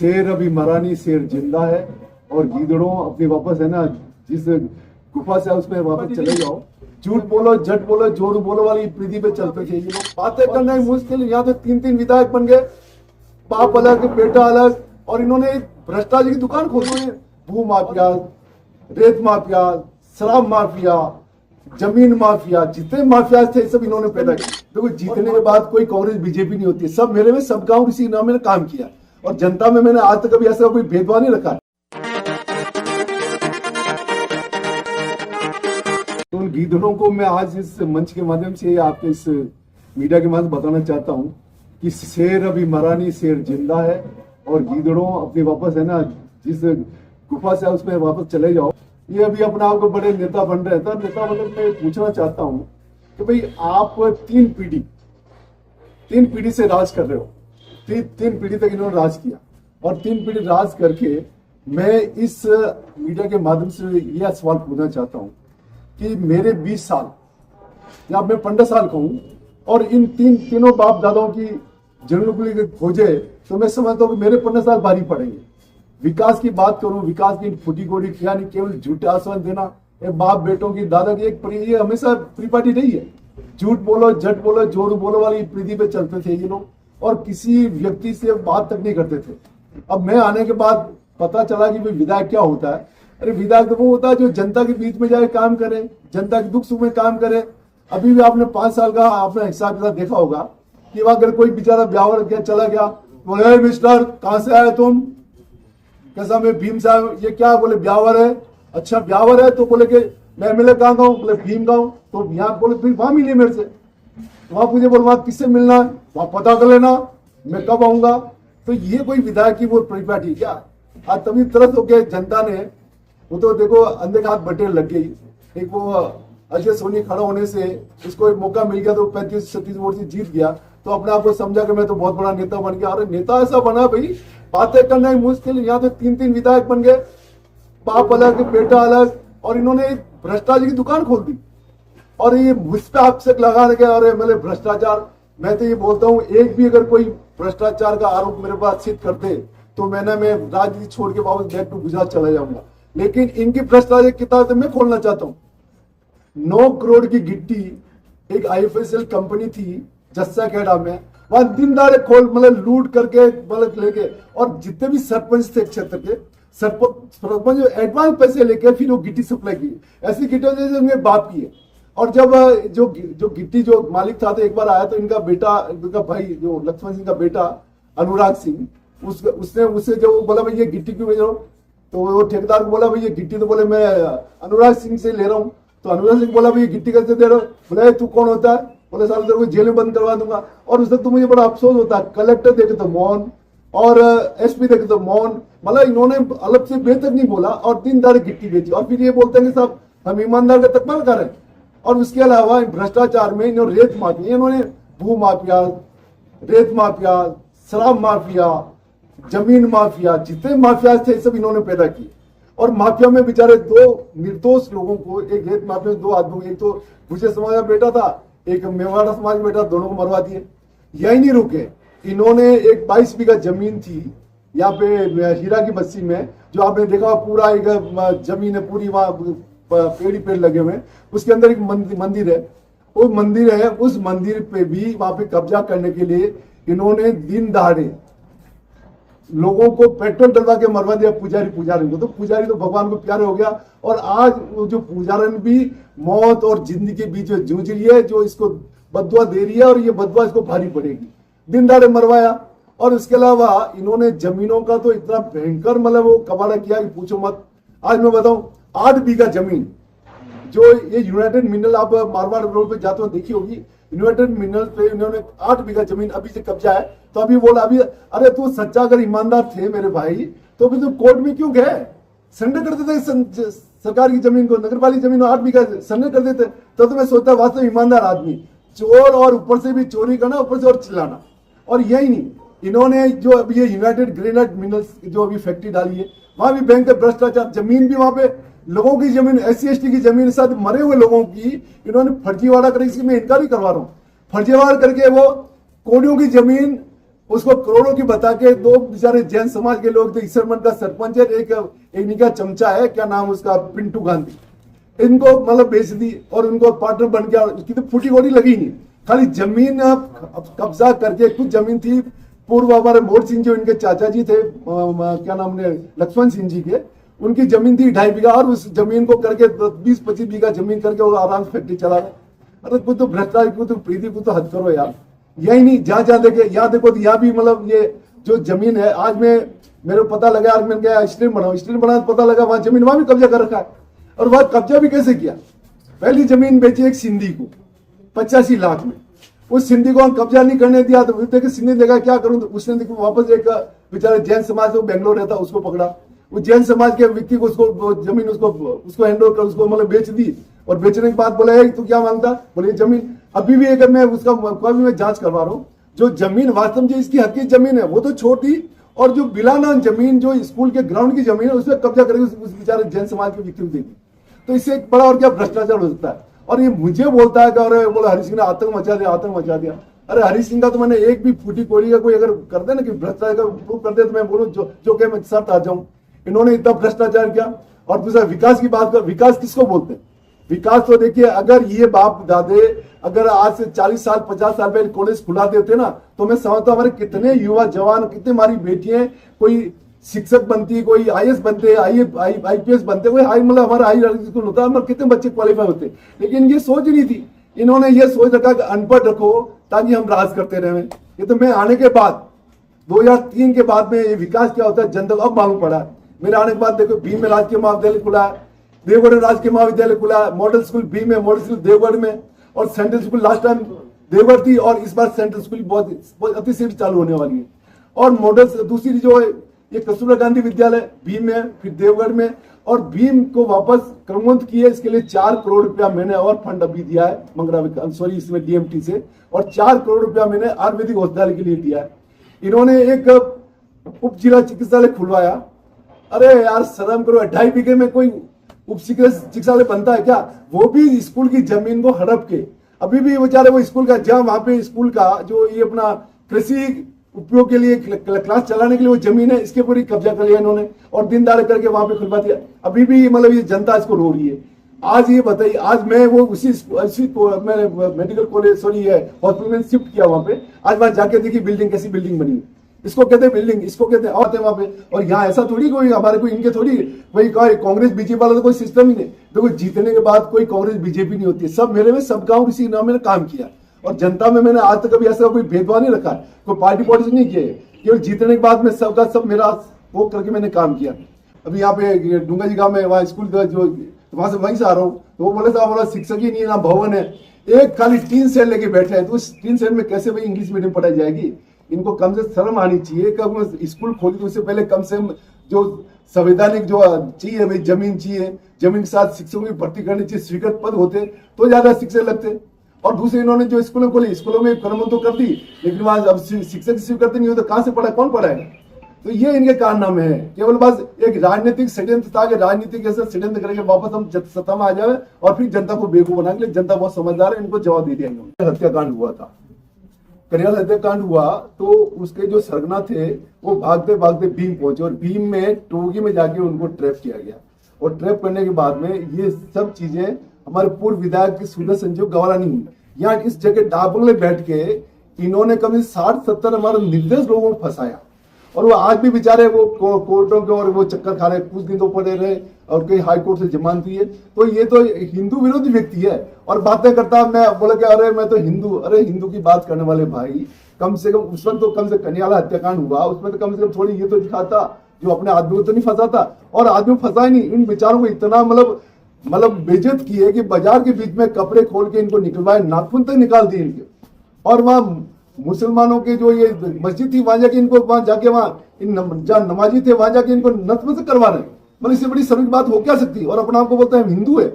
शेर अभी मरा नहीं, शेर जिंदा है। और गीदड़ों अपनी वापस है ना, जिस गुफा से उसमें वापस चले जाओ। झूठ बोलो, झट बोलो, जोर बोलो वाली पीढ़ी पे चलते थे ये लोग। बातें करना ही मुश्किल। यहाँ तो 3-3 विधायक बन गए, बाप अलग बेटा अलग। और इन्होंने भ्रष्टाचार की दुकान खोली है। भू माफिया, रेत माफिया, शराब माफिया, जमीन माफिया, जितने माफिया थे सब इन्होंने पैदा किए। देखो, जीतने के बाद कोई कांग्रेस बीजेपी नहीं होती, सब मेरे में, सब गांव इसी नाम में काम किया। और जनता में मैंने आज तक कभी ऐसा कोई भेदभाव नहीं रखा। तो उन गीदड़ों को मैं आज इस मंच के माध्यम से, आपके इस मीडिया के माध्यम से बताना चाहता हूं कि शेर अभी मरा नहीं, शेर जिंदा है। और गीदड़ों अपनी वापस है ना, जिस गुफा से उसमें वापस चले जाओ। ये अभी अपने आप को बड़े नेता बन रहे हैं। नेता मतलब मैं पूछना चाहता हूं कि भाई, आप तीन पीढ़ी से राज कर रहे हो। तीन पीढ़ी तक इन्होंने राज किया। और 3 पीढ़ी राज करके मैं इस मीडिया के माध्यम से यह सवाल पूछना चाहता हूं कि मेरे 20 साल या मैं 15 साल का हूं, और इन तीनों बाप दादाओं की जन्मकुंडली खोजे तो मैं समझता हूं कि मेरे 15 साल भारी पड़ेंगे। विकास की बात करूं, विकास की फूटी गोड़ी किया नहीं, केवल झूठे आश्वासन देना। बाप बेटों की, दादा की ये हमेशा परिपाटी नहीं है। झूठ बोलो, झट बोलो, जोर बोलो वाली पीढ़ी पे चलते थे ये लोग। और किसी व्यक्ति से बात तक नहीं करते थे। अब मैं आने के बाद पता चला कि भाई विधायक क्या होता है। अरे विधायक तो वो होता है जो जनता के बीच में जाए काम करे, जनता के दुख सुख में काम करे। अभी भी आपने 5 साल का आपने हिसाब किताब देखा होगा कि वहां अगर कोई बेचारा ब्यावर गया, चला गया, बोले मिस्टर कहां से आए तुम, कैसा, मैं भीम साहब, ये क्या, बोले ब्यावर है। अच्छा ब्यावर है, तो बोले कि मैं एमएलए कहाँ का हूँ, बोले भीम का हूँ। तो यहाँ बोले फिर वहां मिलिए मेरे से। वहां मुझे बोल, वहां किससे मिलना है, वहां पता कर लेना, मैं कब आऊंगा। तो ये कोई विधायक की वो परिपाटी क्या। आज तभी तरस हो गया जनता ने। वो तो देखो अंधे के हाथ बटेर लग गई। एक वो अजय सोनी खड़ा होने से उसको एक मौका मिल गया तो 35-36 वोट से जीत गया। तो अपने आप को समझा कि मैं तो बहुत बड़ा नेता बन गया। अरे नेता ऐसा बना भाई, बातें करना ही मुश्किल। यहाँ तो 3-3 विधायक बन गए, बाप अलग बेटा अलग। और इन्होंने भ्रष्टाचार की दुकान खोल दी। और ये मुझ पे आपसे लगाने के, और एमएलए भ्रष्टाचार। मैं तो ये बोलता हूँ, एक भी अगर कोई भ्रष्टाचार का आरोप मेरे पास सिद्ध करते तो मैं राजनीति छोड़ के वापस बैक टू गुजरात चला जाऊंगा। लेकिन इनकी भ्रष्टाचार किताब तो मैं खोलना चाहता हूँ। 9 करोड़ की गिट्टी एक आईएफएसएल कंपनी थी जस्सा खेड़ा में, वहां दिन दहाड़े खोल मतलब लूट करके मतलब लेके। और जितने भी सरपंच थे क्षेत्र के सरपंच एडवांस पैसे लेके फिर वो गिट्टी सप्लाई की। ऐसी गिट्टी उनके बाप की है। और जब जो गिट्टी जो मालिक था, तो एक बार आया तो इनका बेटा, इनका भाई जो लक्ष्मण सिंह का बेटा अनुराग सिंह, उसने उससे जो बोला भाई ये गिट्टी क्यों बेच रहा हूँ, तो वो ठेकेदार को बोला भाई ये गिट्टी, तो बोले मैं अनुराग सिंह से ले रहा हूँ। तो अनुराग सिंह बोला भाई ये गिट्टी कैसे दे रहा हूँ, बोले तू कौन होता है, बोले साल तेरे को जेल में बंद करवा दूंगा। और उस वक्त तो मुझे बड़ा अफसोस होता है, कलेक्टर देखे तो मौन और एसपी देखे तो मौन। मतलब इन्होंने अलग से बेहतर नहीं बोला और दिन दहाड़े गिट्टी बेची। और फिर ये बोलते हैं कि साहब हम ईमानदार का तकबर करें। और उसके अलावा भ्रष्टाचार में इन्होंने रेत माफिया, इन्होंने भू माफिया, रेत माफिया, शराब माफिया, जमीन माफिया, जितने माफिया थे सब इन्होंने पैदा किए। और माफिया में बेचारे 2 निर्दोष लोगों को, एक रेत माफिया में 2 आदमी, एक तो गुजर समाज का बेटा था, एक मेवाड़ा समाज का बेटा, दोनों को मरवा दिए। यही नहीं रुके, इन्होंने एक 22 बीघा जमीन थी यहाँ पे हीरा की बस्ती में, जो आपने देखा पूरा एक जमीन है पूरी, वहां पेड़ ही पेड़ लगे हुए। उसके अंदर एक मंदिर है। वो मंदिर है, उस मंदिर पे भी वहां पे कब्जा करने के लिए इन्होंने दिन दहाड़े लोगों को पेट्रोल डलवा के मरवा दिया, पुजारी को। तो पुजारी तो भगवान को प्यारे हो गया। और आज वो जो पुजारन भी मौत और जिंदगी के बीच में जूझ रही है, जो इसको बदुआ दे रही है। और ये बदुआ इसको भारी पड़ेगी। दिन दहाड़े मरवाया। और इसके अलावा इन्होंने जमीनों का तो इतना भयंकर मतलब वो कबाड़ा किया कि पूछो मत। आज मैं बताऊं, 8 बीघा जमीन जो ये यूनाइटेड मिनरल, आप मारवाड़ रोड पे जाते हो देखी होगी, यूनाइटेड मिनरल पे इन्होंने 8 बीघा जमीन अभी से कब्जा है। तो अभी बोला, अभी अरे तू सच्चा अगर ईमानदार थे मेरे भाई, तो अभी तो कोर्ट में क्यों गए, सरेंडर कर देते सरकार की जमीन को, नगरपालिका जमीन 8 बीघा सरेंडर कर देते। तो मैं सोचता वास्तव ईमानदार आदमी, चोर और ऊपर से भी चोरी करना, ऊपर से और चिल्लाना। और यही नहीं, इन्होंने जो अभी ये यूनाइटेड ग्रेनाइट मिनरल्स जो अभी फैक्ट्री डाली है, वहां भी भयंकर भ्रष्टाचार। जमीन भी वहां पे लोगों की जमीन, SC/ST की जमीन, साथ मरे हुए लोगों की इन्होंने फर्जीवाड़ा करके, इसकी मैं इनकार ही करवा रहा हूँ, फर्जीवाड़ा करके वो कोडियों की जमीन उसको करोड़ों की बता के, दो बेचारे जैन समाज के लोग थे, ईसरमन का सरपंच है, एक इनका चमचा है, क्या नाम उसका, पिंटू गांधी, इनको मतलब बेच दी और उनको पार्टनर बन गया। कितनी फूटी गोटी लगी नहीं, खाली जमीन कब्जा करके, कुछ जमीन थी पूर्व हमारे मोर सिंह जो इनके चाचा जी थे, क्या नाम ने, लक्ष्मण सिंह जी के, उनकी जमीन थी 2.5 बीघा, और उस जमीन को करके 20-25 बीघा जमीन करके वो आराम से फैक्ट्री चला रहे। अरे कुछ तो भ्रष्टाचार, कुछ तो प्रीति, कुछ तो हद करो यार। यही नहीं, जहां जहां देखे, यहाँ देखो तो यहाँ भी मतलब ये जो जमीन है, आज मेरे को पता लगा, आज मैंने क्या स्टेट बना तो पता लगा वहां जमीन, वहां भी कब्जा कर रखा है। और वहां कब्जा भी कैसे किया, पहली जमीन बेची एक सिंधी को 85 लाख में, उस सिंधी को हम कब्जा नहीं करने दिया, तो देखे सिंधी देखा क्या करूं, तो उसने देखो वापस एक बेचारे जैन समाज से बेंगलोर रहता उसको पकड़ा, वो जैन समाज के व्यक्ति को उसको जमीन उसको हैंड ओवर कर, उसको मतलब बेच दी। और बेचने के बाद बोला तू क्या मांगता, बोले जमीन। अभी भी अगर मैं उसका भी मैं जांच करवा रहा हूँ, जो जमीन वास्तव में इसकी हक की जमीन है वो तो छोटी, और जो बिलाना जमीन जो स्कूल के ग्राउंड की जमीन है उसमें कब्जा करके उस बेचारे जैन समाज के व्यक्ति को देगी। तो इससे एक बड़ा और क्या भ्रष्टाचार हो सकता है। और ये मुझे बोलता है कि अरे बोला हरि सिंह ने आतंक मचा दिया। अरे हरि सिंह का तो मैंने एक भी फूटी कोड़ी का कोई अगर कर दे ना कि भ्रष्टाचार का प्रूव कर दे, तो मैं बोलूं जो कहे मैं साथ आ जाऊं। इन्होंने इतना भ्रष्टाचार किया। और दूसरा विकास की बात कर, विकास किसको बोलते हैं? विकास तो देखिए, अगर ये बाप दादे अगर आज से 40 साल 50 साल पहले कॉलेज खुला देते ना, तो मैं समझता हूं हमारे कितने युवा जवान, कितने हमारी बेटियां कोई शिक्षक बनती, कोई आईएएस बनते, आईपीएस बनते, कोई हाई मतलब हमारा हाई स्कूल होता है, कितने बच्चे क्वालिफाई होते। लेकिन ये सोच नहीं थी, इन्होंने ये सोच रखा कि अनपढ़ रखो ताकि हम राज करते रहे। ये तो मैं आने के बाद 2003 के बाद में ये विकास क्या होता है जनता को अब मालूम पड़ा। मेरे आने के बाद देखो भीम में राजकीय महाविद्यालय खुला है, देवगढ़ में राजकीय महाविद्यालय खुला है, मॉडल स्कूल भीम में, मॉडल स्कूल देवगढ़ में, और central school last time Deogarh थी और इस बार सेंट्रल स्कूल बहुत अतिशीघ्र चालू होने वाली है। और मॉडल दूसरी जो है ये कस्तूरबा गांधी विद्यालय भीम में, फिर देवगढ़ में, और भीम को वापस क्रमबद्ध किए। इसके लिए 4 करोड़ रुपया मैंने और फंड अभी दिया है इसमें डीएमटी से, और 4 करोड़ रुपया मैंने आयुर्वेदिक हॉस्पिटल के लिए दिया है। इन्होंने एक उप जिला चिकित्सालय खुलवाया। अरे यार शर्म करो, 2.5 बीघे में कोई उप चिकित्सालय बनता है क्या? वो भी स्कूल की जमीन को हड़प के। अभी भी बेचारे वो स्कूल का, जहाँ वहां पे स्कूल का जो ये अपना कृषि उपयोग के लिए क्लास चलाने के लिए वो जमीन है, इसके पूरी कब्जा कर लिया इन्होंने और दिन दहाड़े करके वहां पे खुलवा दिया। अभी भी मतलब ये जनता इसको रो रही है। आज ये बताइए, आज मैं वो उसी मेडिकल कॉलेज हॉस्पिटल में शिफ्ट किया वहां पे। आज वहां जाके देखी बिल्डिंग कैसी बिल्डिंग बनी है। इसको कहते हैं बिल्डिंग, इसको कहते हैं और वहां पे। और यहाँ ऐसा थोड़ी कोई हमारे को इनके थोड़ी वही कांग्रेस बीजेपी वाला तो कोई सिस्टम ही नहीं। देखो जीतने के बाद कोई कांग्रेस बीजेपी नहीं होती है, सब मेरे में, सब गाँव इसी नाम मैंने काम किया और जनता में मैंने आज तक कभी ऐसा कोई भेदभाव नहीं रखा, कोई पार्टी पॉलिटिक्स नहीं किया। केवल जीतने के बाद में सबका सब मेरा वो करके मैंने काम किया। अभी यहाँ पे डूंगा जी गाँव में वहाँ स्कूल जो वहां से वहीं से आ रहा हूँ, तो वो बोले साहब बोला शिक्षक ही नहीं है ना भवन है, एक खाली 3 सेल लेके बैठे हैं। तो उस 3 सेल में कैसे भाई इंग्लिश मीडियम पढ़ाई जाएगी? इनको कम से शर्म आनी चाहिए। कब स्कूल खोली तो उससे पहले कम से कम जो संवैधानिक जो चाहिए भाई जमीन चाहिए, जमीन के साथ शिक्षकों की भर्ती करनी चाहिए, स्वीकृत पद होते तो ज्यादा शिक्षक लगते। और दूसरे इन्होंने जो स्कूलों खोली, स्कूलों में क्रमबद्ध तो कर दी, लेकिन वहां अब शिक्षक स्वीकृत नहीं हो तो कहां से पढ़ा, कौन पढ़ाएगा? तो ये इनके कारनामे हैं। केवल बस एक राजनीतिक षड्यंत्र था कि राजनीतिक ऐसा षड्यंत्र करके वापस हम सत्ता में आ जाए और फिर जनता को बेवकूफ बना के। जनता बहुत समझदार है, इनको जवाब दे दिया इन्होंने। हत्याकांड हुआ था, करियाल हत्याकांड हुआ तो उसके जो सरगना थे वो भागते भागते भीम पहुंचे और भीम में टोगी में जाके उनको ट्रैप किया गया। और ट्रैप करने के बाद में ये सब चीजें हमारे पूर्व विधायक के सुंदर संजीव गवारा नहीं हुई। यहाँ इस जगह डाबंगले बैठ के इन्होंने कभी 60-70 हमारे निर्दोष लोगों को फंसाया। और वो आज भी बेचारे वो कोर्टों के और वो चक्कर खा रहे, कुछ दिन तो पड़े रहे और कई हाई कोर्ट से जमानत हुई है। तो ये तो हिंदू विरोधी व्यक्ति है और बातें करता। मैं बोला कि अरे मैं तो हिंदू, अरे हिंदू की बात करने वाले भाई, कम से कम उस वक्त तो कम से कन्याला हत्याकांड हुआ, उसमें तो कम से कम थोड़ी ये तो दिखाता जो अपने आदमी को तो नहीं फंसाता। और आदमी फंसा ही नहीं। इन बेचारों को इतना मतलब बेइज्जत की है कि बाजार के बीच में कपड़े खोल के इनको निकलवाए, नाखून तक निकाल दिए इनके। और वहाँ मुसलमानों के जो ये मस्जिद थी वहां जाके इनको, वहां जाके वहां जहाँ नमाजी थे वहां जाके इनको नतमस्तक करवा रहे हैं। मतलब इससे बड़ी शर्म की बात हो क्या सकती है? और अपना आपको बोलते हैं हिंदू है?